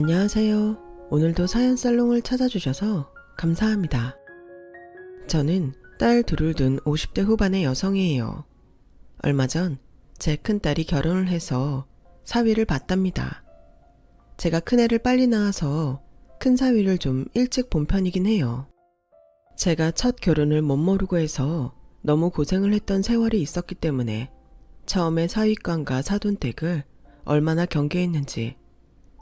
안녕하세요. 오늘도 사연 살롱을 찾아주셔서 감사합니다. 저는 딸 둘을 둔 50대 후반의 여성이에요. 얼마 전 제 큰딸이 결혼을 해서 사위를 봤답니다. 제가 큰애를 빨리 낳아서 큰 사위를 좀 일찍 본 편이긴 해요. 제가 첫 결혼을 못 모르고 해서 너무 고생을 했던 세월이 있었기 때문에 처음에 사위감과 사돈댁을 얼마나 경계했는지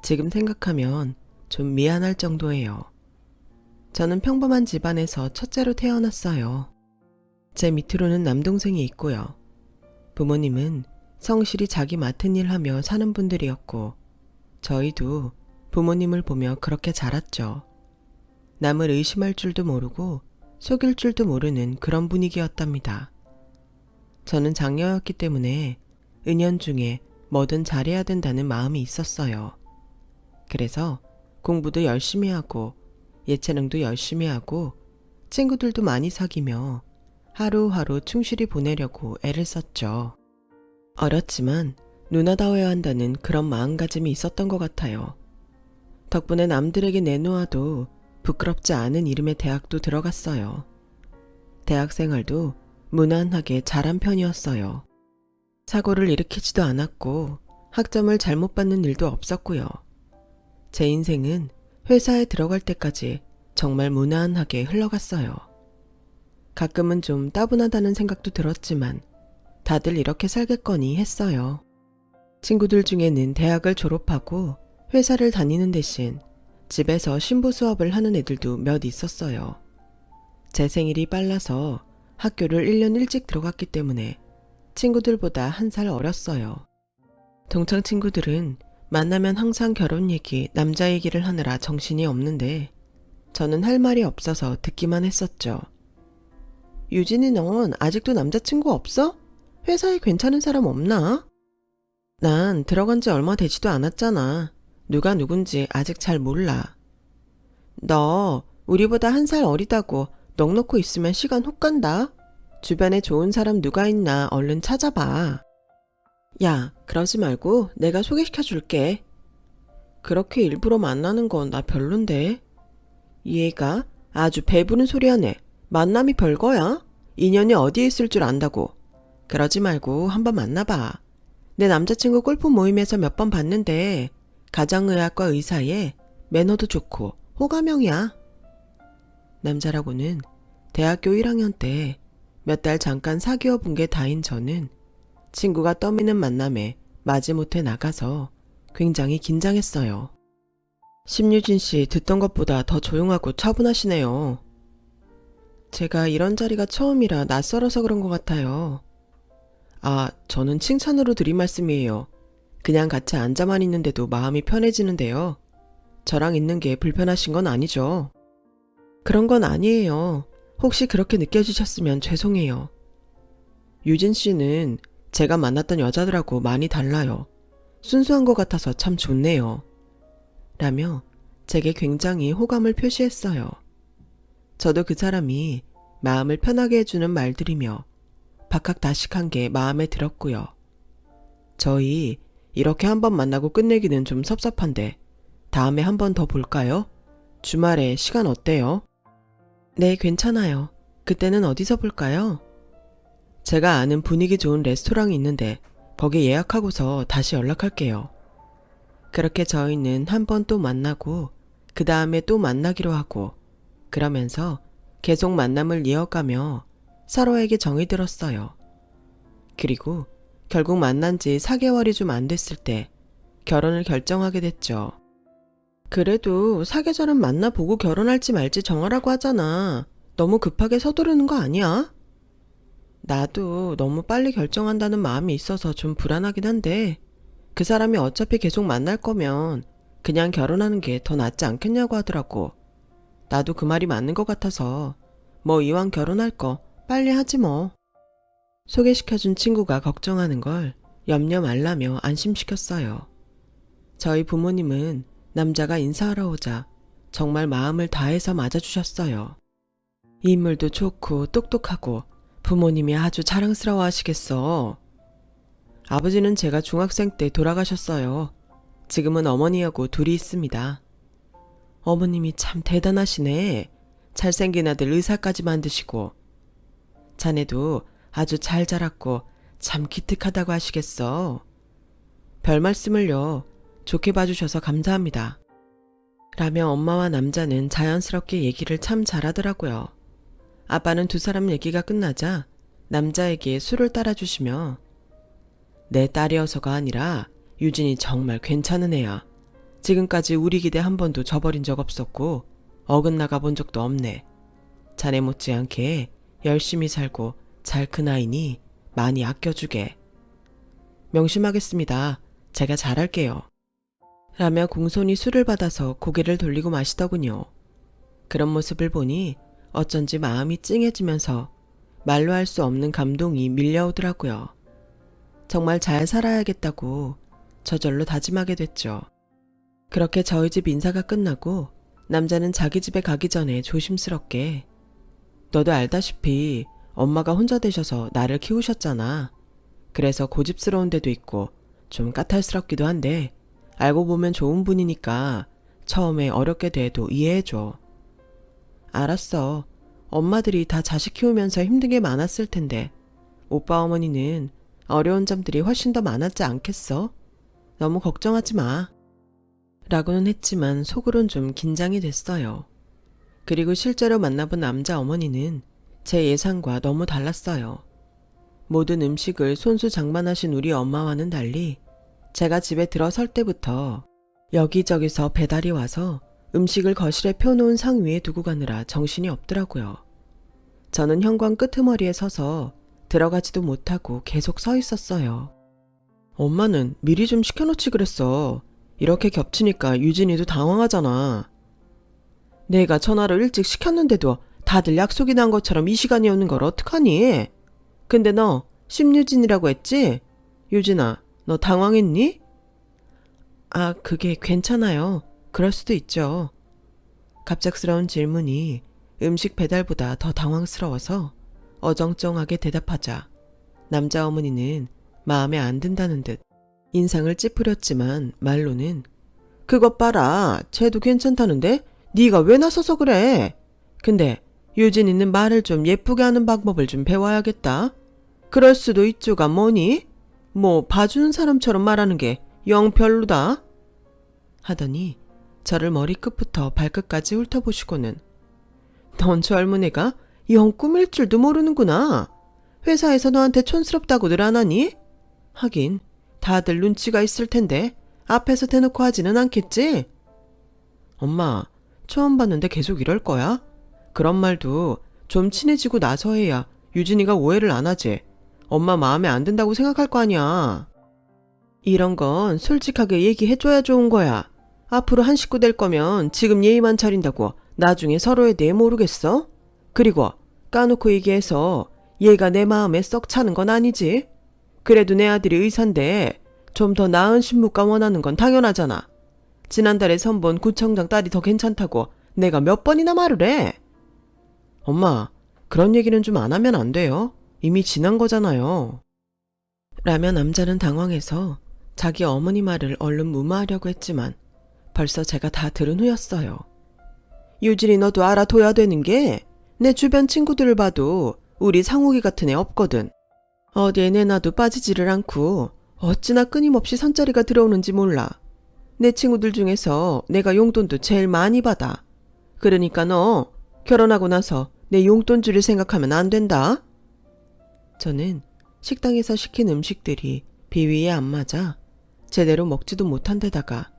지금 생각하면 좀 미안할 정도예요. 저는 평범한 집안에서 첫째로 태어났어요. 제 밑으로는 남동생이 있고요. 부모님은 성실히 자기 맡은 일 하며 사는 분들이었고 저희도 부모님을 보며 그렇게 자랐죠. 남을 의심할 줄도 모르고 속일 줄도 모르는 그런 분위기였답니다. 저는 장녀였기 때문에 은연중에 뭐든 잘해야 된다는 마음이 있었어요. 그래서 공부도 열심히 하고 예체능도 열심히 하고 친구들도 많이 사귀며 하루하루 충실히 보내려고 애를 썼죠. 어렸지만 누나다워야 한다는 그런 마음가짐이 있었던 것 같아요. 덕분에 남들에게 내놓아도 부끄럽지 않은 이름의 대학도 들어갔어요. 대학 생활도 무난하게 잘한 편이었어요. 사고를 일으키지도 않았고 학점을 잘못 받는 일도 없었고요. 제 인생은 회사에 들어갈 때까지 정말 무난하게 흘러갔어요. 가끔은 좀 따분하다는 생각도 들었지만 다들 이렇게 살겠거니 했어요. 친구들 중에는 대학을 졸업하고 회사를 다니는 대신 집에서 신부 수업을 하는 애들도 몇 있었어요. 제 생일이 빨라서 학교를 1년 일찍 들어갔기 때문에 친구들보다 한 살 어렸어요. 동창 친구들은 만나면 항상 결혼 얘기, 남자 얘기를 하느라 정신이 없는데 저는 할 말이 없어서 듣기만 했었죠. 유진이 넌 아직도 남자친구 없어? 회사에 괜찮은 사람 없나? 난 들어간 지 얼마 되지도 않았잖아. 누가 누군지 아직 잘 몰라. 너 우리보다 한 살 어리다고 넋 놓고 있으면 시간 훅 간다. 주변에 좋은 사람 누가 있나 얼른 찾아봐. 야, 그러지 말고 내가 소개시켜 줄게. 그렇게 일부러 만나는 건 나 별론데. 얘가 아주 배부른 소리 하네. 만남이 별거야? 인연이 어디에 있을 줄 안다고. 그러지 말고 한번 만나봐. 내 남자친구 골프 모임에서 몇 번 봤는데 가정의학과 의사에 매너도 좋고 호감형이야. 남자라고는 대학교 1학년 때 몇 달 잠깐 사귀어 본 게 다인 저는 친구가 떠미는 만남에 마지못해 나가서 굉장히 긴장했어요. 심유진 씨 듣던 것보다 더 조용하고 차분하시네요. 제가 이런 자리가 처음이라 낯설어서 그런 것 같아요. 아, 저는 칭찬으로 드린 말씀이에요. 그냥 같이 앉아만 있는데도 마음이 편해지는데요. 저랑 있는 게 불편하신 건 아니죠? 그런 건 아니에요. 혹시 그렇게 느껴지셨으면 죄송해요. 유진 씨는 제가 만났던 여자들하고 많이 달라요. 순수한 것 같아서 참 좋네요. 라며 제게 굉장히 호감을 표시했어요. 저도 그 사람이 마음을 편하게 해주는 말들이며 박학다식한 게 마음에 들었고요. 저희 이렇게 한번 만나고 끝내기는 좀 섭섭한데 다음에 한 번 더 볼까요? 주말에 시간 어때요? 네, 괜찮아요. 그때는 어디서 볼까요? 제가 아는 분위기 좋은 레스토랑이 있는데 거기 예약하고서 다시 연락할게요. 그렇게 저희는 한 번 또 만나고 그 다음에 또 만나기로 하고 그러면서 계속 만남을 이어가며 서로에게 정이 들었어요. 그리고 결국 만난 지 4개월이 좀 안 됐을 때 결혼을 결정하게 됐죠. 그래도 사계절은 만나보고 결혼할지 말지 정하라고 하잖아. 너무 급하게 서두르는 거 아니야? 나도 너무 빨리 결정한다는 마음이 있어서 좀 불안하긴 한데 그 사람이 어차피 계속 만날 거면 그냥 결혼하는 게 더 낫지 않겠냐고 하더라고. 나도 그 말이 맞는 것 같아서 뭐 이왕 결혼할 거 빨리 하지 뭐. 소개시켜준 친구가 걱정하는 걸 염려 말라며 안심시켰어요. 저희 부모님은 남자가 인사하러 오자 정말 마음을 다해서 맞아주셨어요. 인물도 좋고 똑똑하고 부모님이 아주 자랑스러워 하시겠어. 아버지는 제가 중학생 때 돌아가셨어요. 지금은 어머니하고 둘이 있습니다. 어머님이 참 대단하시네. 잘생긴 아들 의사까지 만드시고. 자네도 아주 잘 자랐고 참 기특하다고 하시겠어. 별 말씀을요. 좋게 봐주셔서 감사합니다. 라며 엄마와 남자는 자연스럽게 얘기를 참 잘하더라고요. 아빠는 두 사람 얘기가 끝나자 남자에게 술을 따라주시며 내 딸이어서가 아니라 유진이 정말 괜찮은 애야. 지금까지 우리 기대 한 번도 저버린 적 없었고 어긋나가 본 적도 없네. 자네 못지않게 열심히 살고 잘 큰 아이니 많이 아껴주게. 명심하겠습니다. 제가 잘할게요. 라며 공손히 술을 받아서 고개를 돌리고 마시더군요. 그런 모습을 보니 어쩐지 마음이 찡해지면서 말로 할 수 없는 감동이 밀려오더라고요. 정말 잘 살아야겠다고 저절로 다짐하게 됐죠. 그렇게 저희 집 인사가 끝나고 남자는 자기 집에 가기 전에 조심스럽게 너도 알다시피 엄마가 혼자 되셔서 나를 키우셨잖아. 그래서 고집스러운 데도 있고 좀 까탈스럽기도 한데 알고 보면 좋은 분이니까 처음에 어렵게 대해도 이해해줘. 알았어. 엄마들이 다 자식 키우면서 힘든 게 많았을 텐데 오빠 어머니는 어려운 점들이 훨씬 더 많았지 않겠어? 너무 걱정하지 마. 라고는 했지만 속으론 좀 긴장이 됐어요. 그리고 실제로 만나본 남자 어머니는 제 예상과 너무 달랐어요. 모든 음식을 손수 장만하신 우리 엄마와는 달리 제가 집에 들어설 때부터 여기저기서 배달이 와서 음식을 거실에 펴놓은 상 위에 두고 가느라 정신이 없더라고요. 저는 현관 끄트머리에 서서 들어가지도 못하고 계속 서 있었어요. 엄마는 미리 좀 시켜놓지 그랬어. 이렇게 겹치니까 유진이도 당황하잖아. 내가 전화를 일찍 시켰는데도 다들 약속이 난 것처럼 이 시간이었는 걸 어떡하니? 근데 너 심유진이라고 했지? 유진아, 너 당황했니? 아, 그게 괜찮아요. 그럴 수도 있죠. 갑작스러운 질문이 음식 배달보다 더 당황스러워서 어정쩡하게 대답하자 남자 어머니는 마음에 안 든다는 듯 인상을 찌푸렸지만 말로는 그것 봐라. 쟤도 괜찮다는데 네가 왜 나서서 그래? 근데 유진이는 말을 좀 예쁘게 하는 방법을 좀 배워야겠다. 그럴 수도 있죠가 뭐니? 뭐 봐주는 사람처럼 말하는 게 영 별로다. 하더니 저를 머리끝부터 발끝까지 훑어보시고는 넌 젊은 애가 영 꾸밀 줄도 모르는구나. 회사에서 너한테 촌스럽다고들 안 하니? 하긴 다들 눈치가 있을 텐데 앞에서 대놓고 하지는 않겠지? 엄마, 처음 봤는데 계속 이럴 거야? 그런 말도 좀 친해지고 나서 해야 유진이가 오해를 안 하지. 엄마 마음에 안 든다고 생각할 거 아니야. 이런 건 솔직하게 얘기해줘야 좋은 거야. 앞으로 한 식구 될 거면 지금 예의만 차린다고 나중에 서로에 대해 모르겠어? 그리고 까놓고 얘기해서 얘가 내 마음에 썩 차는 건 아니지. 그래도 내 아들이 의사인데 좀 더 나은 신부가 원하는 건 당연하잖아. 지난달에 선본 구청장 딸이 더 괜찮다고 내가 몇 번이나 말을 해. 엄마, 그런 얘기는 좀 안 하면 안 돼요. 이미 지난 거잖아요. 라며 남자는 당황해서 자기 어머니 말을 얼른 무마하려고 했지만 벌써 제가 다 들은 후였어요. 유진이 너도 알아둬야 되는 게 내 주변 친구들을 봐도 우리 상욱이 같은 애 없거든. 어디에 내놔도 빠지지를 않고 어찌나 끊임없이 선자리가 들어오는지 몰라. 내 친구들 중에서 내가 용돈도 제일 많이 받아. 그러니까 너 결혼하고 나서 내 용돈 줄일 생각하면 안 된다. 저는 식당에서 시킨 음식들이 비위에 안 맞아 제대로 먹지도 못한 데다가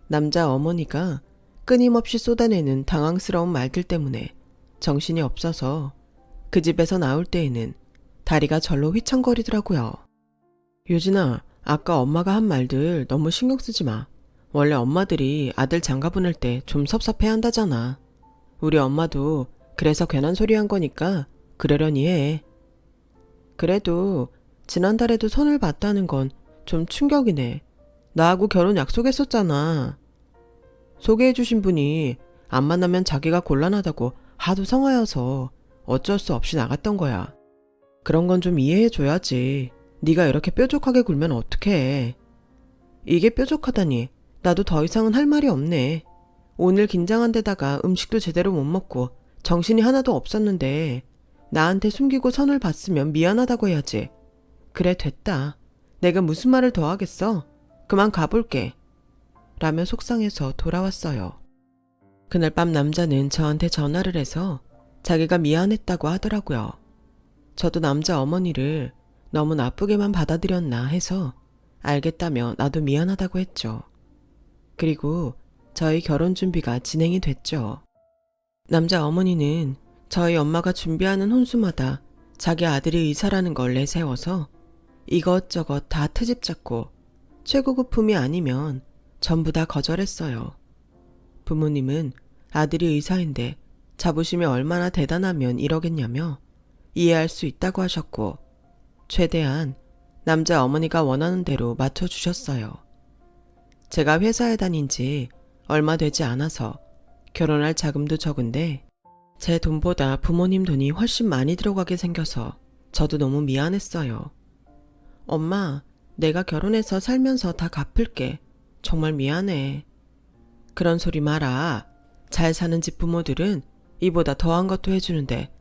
남자 어머니가 끊임없이 쏟아내는 당황스러운 말들 때문에 정신이 없어서 그 집에서 나올 때에는 다리가 절로 휘청거리더라고요. 유진아, 아까 엄마가 한 말들 너무 신경 쓰지 마. 원래 엄마들이 아들 장가 보낼 때 좀 섭섭해한다잖아. 우리 엄마도 그래서 괜한 소리 한 거니까 그러려니 해. 그래도 지난달에도 손을 봤다는 건 좀 충격이네. 나하고 결혼 약속했었잖아. 소개해주신 분이 안 만나면 자기가 곤란하다고 하도 성하여서 어쩔 수 없이 나갔던 거야. 그런 건 좀 이해해줘야지. 네가 이렇게 뾰족하게 굴면 어떡해. 이게 뾰족하다니 나도 더 이상은 할 말이 없네. 오늘 긴장한 데다가 음식도 제대로 못 먹고 정신이 하나도 없었는데 나한테 숨기고 선을 봤으면 미안하다고 해야지. 그래, 됐다. 내가 무슨 말을 더 하겠어? 그만 가볼게. 라며 속상해서 돌아왔어요. 그날 밤 남자는 저한테 전화를 해서 자기가 미안했다고 하더라고요. 저도 남자 어머니를 너무 나쁘게만 받아들였나 해서 알겠다며 나도 미안하다고 했죠. 그리고 저희 결혼 준비가 진행이 됐죠. 남자 어머니는 저희 엄마가 준비하는 혼수마다 자기 아들이 의사라는 걸 내세워서 이것저것 다 트집 잡고 최고급 품이 아니면 전부 다 거절했어요. 부모님은 아들이 의사인데 자부심이 얼마나 대단하면 이러겠냐며 이해할 수 있다고 하셨고 최대한 남자 어머니가 원하는 대로 맞춰주셨어요. 제가 회사에 다닌 지 얼마 되지 않아서 결혼할 자금도 적은데 제 돈보다 부모님 돈이 훨씬 많이 들어가게 생겨서 저도 너무 미안했어요. 엄마, 내가 결혼해서 살면서 다 갚을게. 정말 미안해. 그런 소리 마라. 잘 사는 집 부모들은 이보다 더한 것도 해주는데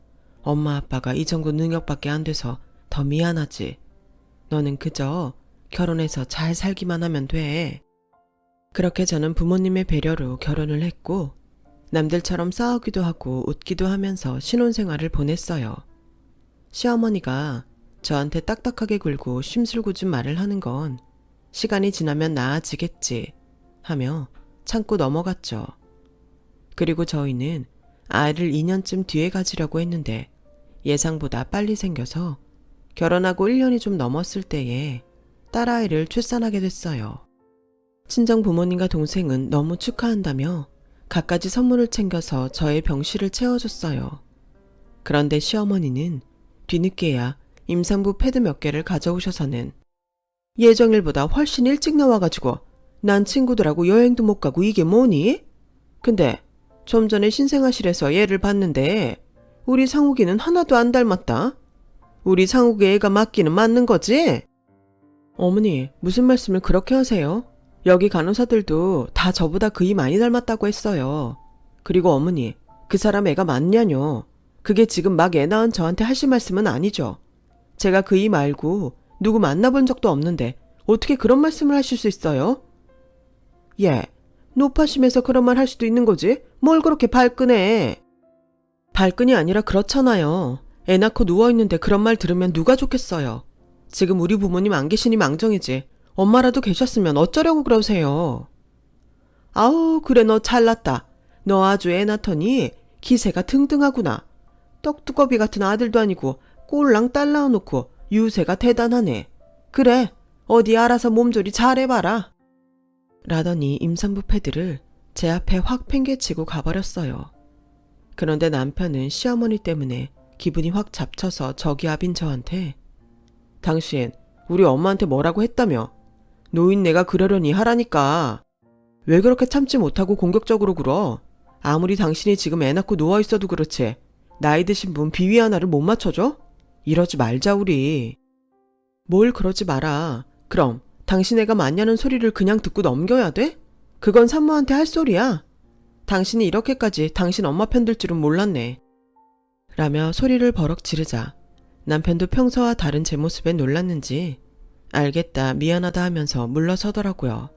엄마 아빠가 이 정도 능력밖에 안 돼서 더 미안하지. 너는 그저 결혼해서 잘 살기만 하면 돼. 그렇게 저는 부모님의 배려로 결혼을 했고 남들처럼 싸우기도 하고 웃기도 하면서 신혼생활을 보냈어요. 시어머니가 저한테 딱딱하게 굴고 심술궂은 말을 하는 건 시간이 지나면 나아지겠지 하며 참고 넘어갔죠. 그리고 저희는 아이를 2년쯤 뒤에 가지려고 했는데 예상보다 빨리 생겨서 결혼하고 1년이 좀 넘었을 때에 딸아이를 출산하게 됐어요. 친정 부모님과 동생은 너무 축하한다며 갖가지 선물을 챙겨서 저의 병실을 채워줬어요. 그런데 시어머니는 뒤늦게야 임산부 패드 몇 개를 가져오셔서는 예정일보다 훨씬 일찍 나와가지고 난 친구들하고 여행도 못 가고 이게 뭐니? 근데 좀 전에 신생아실에서 얘를 봤는데 우리 상욱이는 하나도 안 닮았다. 우리 상욱이 애가 맞기는 맞는 거지? 어머니, 무슨 말씀을 그렇게 하세요? 여기 간호사들도 다 저보다 그이 많이 닮았다고 했어요. 그리고 어머니, 그 사람 애가 맞냐뇨. 그게 지금 막 애 낳은 저한테 하실 말씀은 아니죠. 제가 그이 말고 누구 만나본 적도 없는데 어떻게 그런 말씀을 하실 수 있어요? 예, 노파심에서 그런 말 할 수도 있는 거지. 뭘 그렇게 발끈해. 발끈이 아니라 그렇잖아요. 애 낳고 누워있는데 그런 말 들으면 누가 좋겠어요. 지금 우리 부모님 안 계시니 망정이지. 엄마라도 계셨으면 어쩌려고 그러세요. 아우, 그래 너 잘났다. 너 아주 애 낳더니 기세가 등등하구나. 떡두꺼비 같은 아들도 아니고 꼴랑 딸 낳아놓고 유세가 대단하네. 그래, 어디 알아서 몸조리 잘해봐라. 라더니 임산부 패드를 제 앞에 확 팽개치고 가버렸어요. 그런데 남편은 시어머니 때문에 기분이 확 잡쳐서 저기압인 저한테 당신 우리 엄마한테 뭐라고 했다며? 노인네가 그러려니 하라니까. 왜 그렇게 참지 못하고 공격적으로 굴어? 아무리 당신이 지금 애 낳고 누워있어도 그렇지 나이 드신 분 비위 하나를 못 맞춰줘? 이러지 말자 우리. 뭘 그러지 마라. 그럼 당신 애가 맞냐는 소리를 그냥 듣고 넘겨야 돼? 그건 산모한테 할 소리야. 당신이 이렇게까지 당신 엄마 편 들 줄은 몰랐네. 라며 소리를 버럭 지르자 남편도 평소와 다른 제 모습에 놀랐는지 알겠다 미안하다 하면서 물러서더라고요.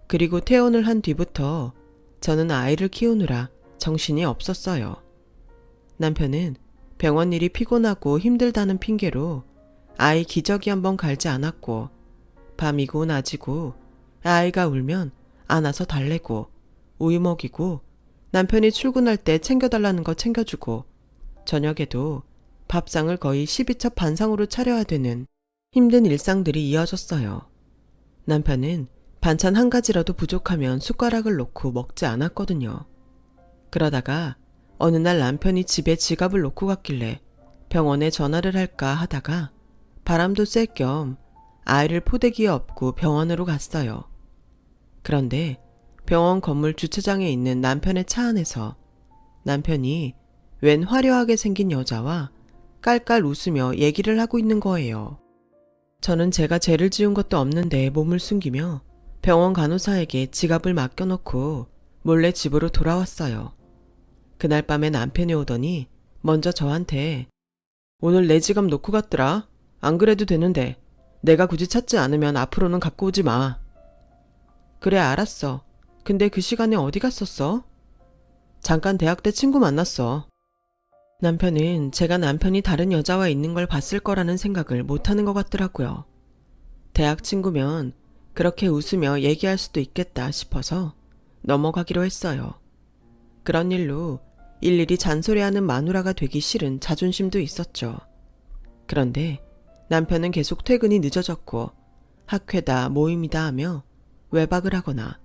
그리고 퇴원을 한 뒤부터 저는 아이를 키우느라 정신이 없었어요. 남편은 병원 일이 피곤하고 힘들다는 핑계로 아이 기저귀 한번 갈지 않았고 밤이고 낮이고 아이가 울면 안아서 달래고 우유 먹이고 남편이 출근할 때 챙겨달라는 거 챙겨주고 저녁에도 밥상을 거의 12첩 반상으로 차려야 되는 힘든 일상들이 이어졌어요. 남편은 반찬 한 가지라도 부족하면 숟가락을 놓고 먹지 않았거든요. 그러다가 어느 날 남편이 집에 지갑을 놓고 갔길래 병원에 전화를 할까 하다가 바람도 쐴 겸 아이를 포대기에 업고 병원으로 갔어요. 그런데 병원 건물 주차장에 있는 남편의 차 안에서 남편이 웬 화려하게 생긴 여자와 깔깔 웃으며 얘기를 하고 있는 거예요. 저는 제가 죄를 지은 것도 없는데 몸을 숨기며 병원 간호사에게 지갑을 맡겨놓고 몰래 집으로 돌아왔어요. 그날 밤에 남편이 오더니 먼저 저한테 오늘 내 지갑 놓고 갔더라. 안 그래도 되는데 내가 굳이 찾지 않으면 앞으로는 갖고 오지 마. 그래 알았어. 근데 그 시간에 어디 갔었어? 잠깐 대학 때 친구 만났어. 남편은 제가 남편이 다른 여자와 있는 걸 봤을 거라는 생각을 못하는 것 같더라고요. 대학 친구면 그렇게 웃으며 얘기할 수도 있겠다 싶어서 넘어가기로 했어요. 그런 일로 일일이 잔소리하는 마누라가 되기 싫은 자존심도 있었죠. 그런데 남편은 계속 퇴근이 늦어졌고 학회다 모임이다 하며 외박을 하거나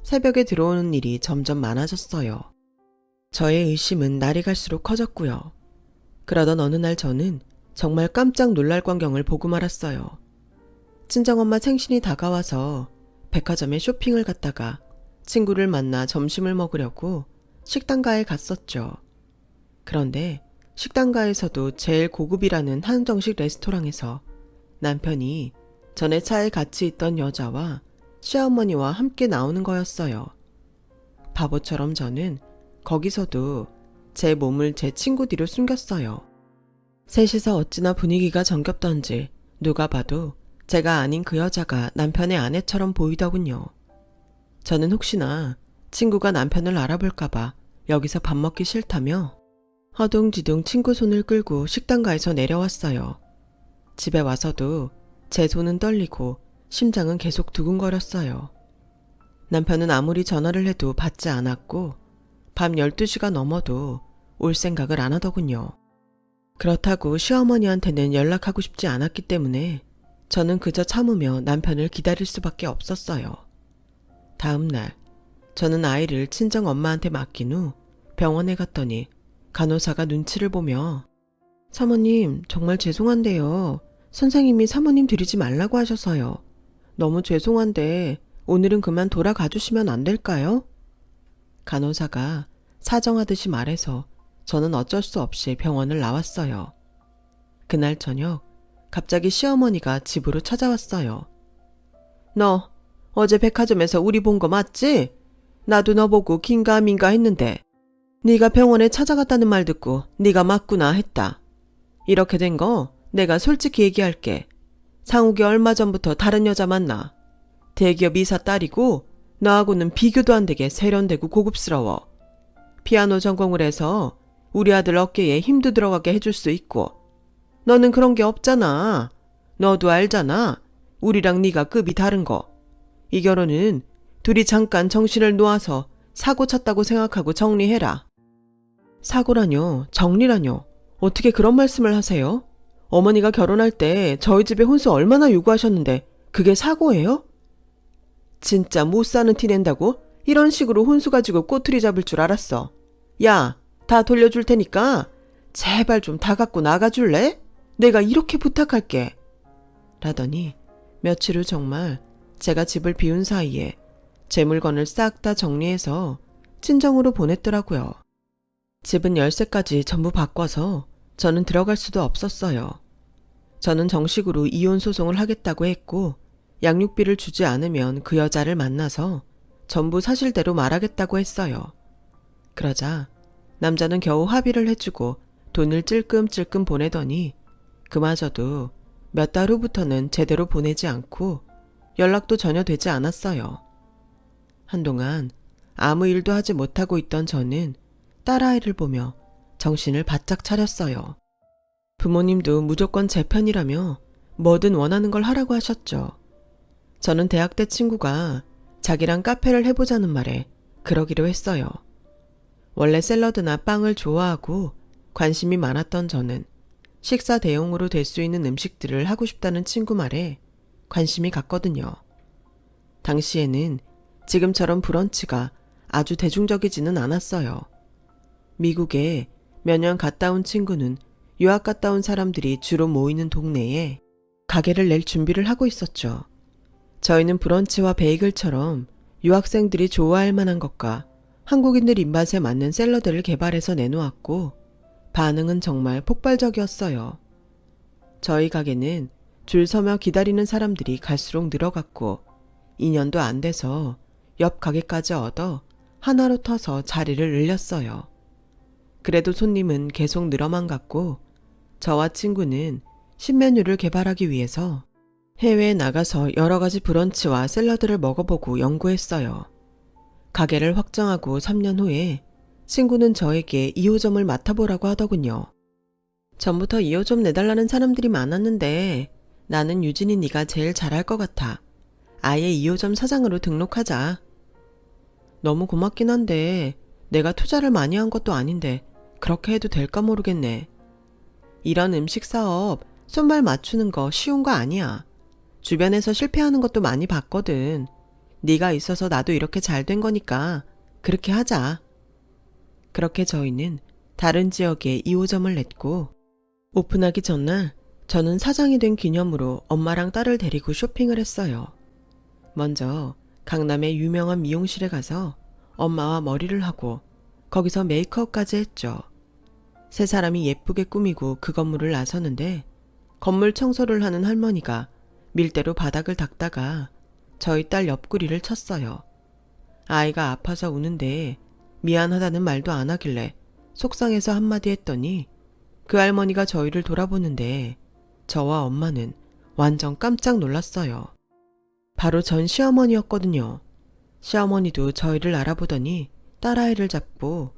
새벽에 들어오는 일이 점점 많아졌어요. 저의 의심은 날이 갈수록 커졌고요. 그러던 어느 날 저는 정말 깜짝 놀랄 광경을 보고 말았어요. 친정엄마 생신이 다가와서 백화점에 쇼핑을 갔다가 친구를 만나 점심을 먹으려고 식당가에 갔었죠. 그런데 식당가에서도 제일 고급이라는 한정식 레스토랑에서 남편이 전에 차에 같이 있던 여자와 시어머니와 함께 나오는 거였어요. 바보처럼 저는 거기서도 제 몸을 제 친구 뒤로 숨겼어요. 셋이서 어찌나 분위기가 정겹던지 누가 봐도 제가 아닌 그 여자가 남편의 아내처럼 보이더군요. 저는 혹시나 친구가 남편을 알아볼까봐 여기서 밥 먹기 싫다며 허둥지둥 친구 손을 끌고 식당가에서 내려왔어요. 집에 와서도 제 손은 떨리고 심장은 계속 두근거렸어요. 남편은 아무리 전화를 해도 받지 않았고 밤 12시가 넘어도 올 생각을 안 하더군요. 그렇다고 시어머니한테는 연락하고 싶지 않았기 때문에 저는 그저 참으며 남편을 기다릴 수밖에 없었어요. 다음 날 저는 아이를 친정 엄마한테 맡긴 후 병원에 갔더니 간호사가 눈치를 보며 사모님 정말 죄송한데요. 선생님이 사모님 들이지 말라고 하셔서요. 너무 죄송한데 오늘은 그만 돌아가 주시면 안 될까요? 간호사가 사정하듯이 말해서 저는 어쩔 수 없이 병원을 나왔어요. 그날 저녁 갑자기 시어머니가 집으로 찾아왔어요. 너 어제 백화점에서 우리 본 거 맞지? 나도 너 보고 긴가민가 했는데 네가 병원에 찾아갔다는 말 듣고 네가 맞구나 했다. 이렇게 된 거 내가 솔직히 얘기할게. 상욱이 얼마 전부터 다른 여자 만나. 대기업 이사 딸이고 너하고는 비교도 안 되게 세련되고 고급스러워. 피아노 전공을 해서 우리 아들 어깨에 힘도 들어가게 해줄 수 있고 너는 그런 게 없잖아. 너도 알잖아. 우리랑 네가 급이 다른 거. 이 결혼은 둘이 잠깐 정신을 놓아서 사고 쳤다고 생각하고 정리해라. 사고라뇨? 정리라뇨? 어떻게 그런 말씀을 하세요? 어머니가 결혼할 때 저희 집에 혼수 얼마나 요구하셨는데 그게 사고예요? 진짜 못 사는 티 낸다고? 이런 식으로 혼수 가지고 꼬투리 잡을 줄 알았어. 야, 다 돌려줄 테니까 제발 좀 다 갖고 나가줄래? 내가 이렇게 부탁할게. 라더니 며칠 후 정말 제가 집을 비운 사이에 제 물건을 싹 다 정리해서 친정으로 보냈더라고요. 집은 열쇠까지 전부 바꿔서 저는 들어갈 수도 없었어요. 저는 정식으로 이혼 소송을 하겠다고 했고 양육비를 주지 않으면 그 여자를 만나서 전부 사실대로 말하겠다고 했어요. 그러자 남자는 겨우 합의를 해주고 돈을 찔끔찔끔 보내더니 그마저도 몇 달 후부터는 제대로 보내지 않고 연락도 전혀 되지 않았어요. 한동안 아무 일도 하지 못하고 있던 저는 딸아이를 보며 정신을 바짝 차렸어요. 부모님도 무조건 제 편이라며 뭐든 원하는 걸 하라고 하셨죠. 저는 대학 때 친구가 자기랑 카페를 해보자는 말에 그러기로 했어요. 원래 샐러드나 빵을 좋아하고 관심이 많았던 저는 식사 대용으로 될 수 있는 음식들을 하고 싶다는 친구 말에 관심이 갔거든요. 당시에는 지금처럼 브런치가 아주 대중적이지는 않았어요. 미국에 몇 년 갔다 온 친구는 유학 갔다 온 사람들이 주로 모이는 동네에 가게를 낼 준비를 하고 있었죠. 저희는 브런치와 베이글처럼 유학생들이 좋아할 만한 것과 한국인들 입맛에 맞는 샐러드를 개발해서 내놓았고 반응은 정말 폭발적이었어요. 저희 가게는 줄 서며 기다리는 사람들이 갈수록 늘어갔고 2년도 안 돼서 옆 가게까지 얻어 하나로 터서 자리를 늘렸어요. 그래도 손님은 계속 늘어만 갔고 저와 친구는 신메뉴를 개발하기 위해서 해외에 나가서 여러 가지 브런치와 샐러드를 먹어보고 연구했어요. 가게를 확정하고 3년 후에 친구는 저에게 2호점을 맡아보라고 하더군요. 전부터 2호점 내달라는 사람들이 많았는데 나는 유진이 네가 제일 잘할 것 같아. 아예 2호점 사장으로 등록하자. 너무 고맙긴 한데 내가 투자를 많이 한 것도 아닌데 그렇게 해도 될까 모르겠네. 이런 음식 사업 손발 맞추는 거 쉬운 거 아니야. 주변에서 실패하는 것도 많이 봤거든. 네가 있어서 나도 이렇게 잘 된 거니까 그렇게 하자. 그렇게 저희는 다른 지역에 2호점을 냈고 오픈하기 전날 저는 사장이 된 기념으로 엄마랑 딸을 데리고 쇼핑을 했어요. 먼저 강남의 유명한 미용실에 가서 엄마와 머리를 하고 거기서 메이크업까지 했죠. 세 사람이 예쁘게 꾸미고 그 건물을 나서는데 건물 청소를 하는 할머니가 밀대로 바닥을 닦다가 저희 딸 옆구리를 쳤어요. 아이가 아파서 우는데 미안하다는 말도 안 하길래 속상해서 한마디 했더니 그 할머니가 저희를 돌아보는데 저와 엄마는 완전 깜짝 놀랐어요. 바로 전 시어머니였거든요. 시어머니도 저희를 알아보더니 딸아이를 잡고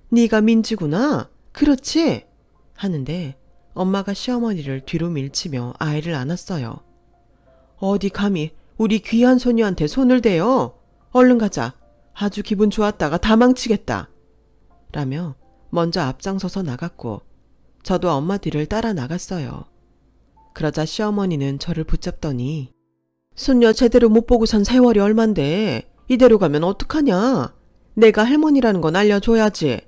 네가 민지구나? 그렇지? 하는데 엄마가 시어머니를 뒤로 밀치며 아이를 안았어요. 어디 감히 우리 귀한 소녀한테 손을 대요? 얼른 가자. 아주 기분 좋았다가 다 망치겠다. 라며 먼저 앞장서서 나갔고 저도 엄마 뒤를 따라 나갔어요. 그러자 시어머니는 저를 붙잡더니 손녀 제대로 못 보고 산 세월이 얼만데 이대로 가면 어떡하냐? 내가 할머니라는 건 알려줘야지.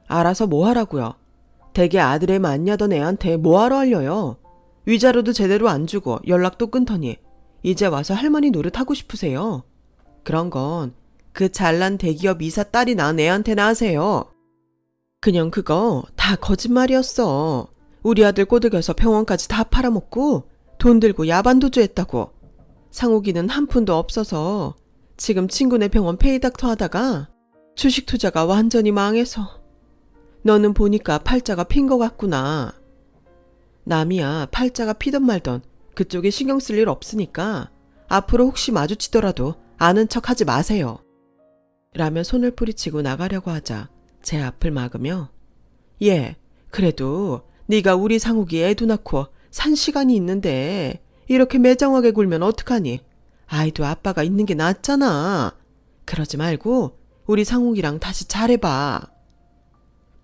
알아서 뭐 하라고요? 댁에 아들애 맞냐던 애한테 뭐하러 알려요? 위자료도 제대로 안 주고 연락도 끊더니 이제 와서 할머니 노릇하고 싶으세요? 그런 건 그 잘난 대기업 이사 딸이 낳은 애한테나 하세요. 그냥 그거 다 거짓말이었어. 우리 아들 꼬드겨서 병원까지 다 팔아먹고 돈 들고 야반도주했다고. 상욱이는 한 푼도 없어서 지금 친구네 병원 페이닥터 하다가 주식 투자가 완전히 망해서. 너는 보니까 팔자가 핀 것 같구나. 남이야 팔자가 피던 말던 그쪽에 신경 쓸 일 없으니까 앞으로 혹시 마주치더라도 아는 척 하지 마세요. 라며 손을 뿌리치고 나가려고 하자 제 앞을 막으며 예, 그래도 네가 우리 상욱이 애도 낳고 산 시간이 있는데 이렇게 매정하게 굴면 어떡하니? 아이도 아빠가 있는 게 낫잖아. 그러지 말고 우리 상욱이랑 다시 잘해봐.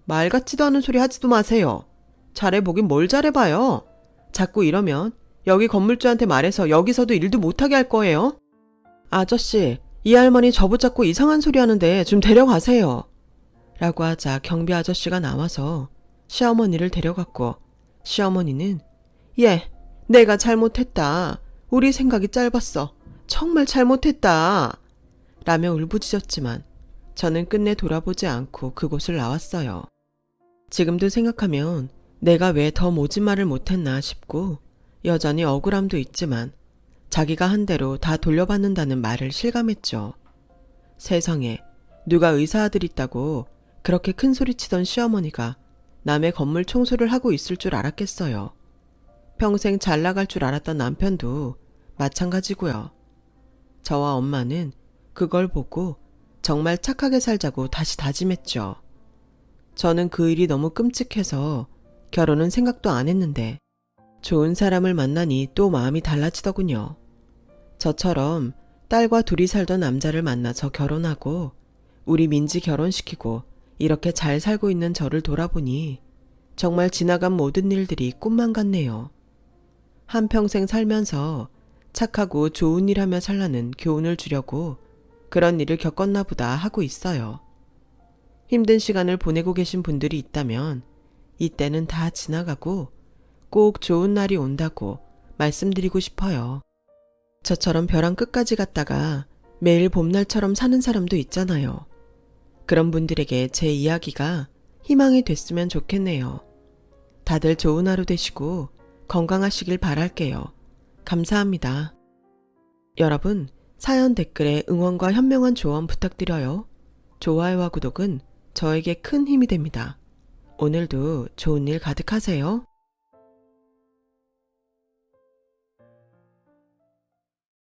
말 같지도 않은 소리 하지도 마세요. 잘해보긴 뭘 잘해봐요. 자꾸 이러면 여기 건물주한테 말해서 여기서도 일도 못하게 할 거예요. 아저씨, 이 할머니 저 붙잡고 이상한 소리 하는데 좀 데려가세요. 라고 하자 경비 아저씨가 나와서 시어머니를 데려갔고 시어머니는 예, 내가 잘못했다. 우리 생각이 짧았어. 정말 잘못했다. 라며 울부짖었지만 저는 끝내 돌아보지 않고 그곳을 나왔어요. 지금도 생각하면 내가 왜 더 모진 말을 못했나 싶고 여전히 억울함도 있지만 자기가 한 대로 다 돌려받는다는 말을 실감했죠. 세상에 누가 의사 아들 있다고 그렇게 큰 소리 치던 시어머니가 남의 건물 청소를 하고 있을 줄 알았겠어요. 평생 잘 나갈 줄 알았던 남편도 마찬가지고요. 저와 엄마는 그걸 보고 정말 착하게 살자고 다시 다짐했죠. 저는 그 일이 너무 끔찍해서 결혼은 생각도 안 했는데 좋은 사람을 만나니 또 마음이 달라지더군요. 저처럼 딸과 둘이 살던 남자를 만나서 결혼하고 우리 민지 결혼시키고 이렇게 잘 살고 있는 저를 돌아보니 정말 지나간 모든 일들이 꿈만 같네요. 한평생 살면서 착하고 좋은 일 하며 살라는 교훈을 주려고 그런 일을 겪었나 보다 하고 있어요. 힘든 시간을 보내고 계신 분들이 있다면 이때는 다 지나가고 꼭 좋은 날이 온다고 말씀드리고 싶어요. 저처럼 벼랑 끝까지 갔다가 매일 봄날처럼 사는 사람도 있잖아요. 그런 분들에게 제 이야기가 희망이 됐으면 좋겠네요. 다들 좋은 하루 되시고 건강하시길 바랄게요. 감사합니다. 여러분, 사연 댓글에 응원과 현명한 조언 부탁드려요. 좋아요와 구독은 저에게 큰 힘이 됩니다. 오늘도 좋은 일 가득하세요.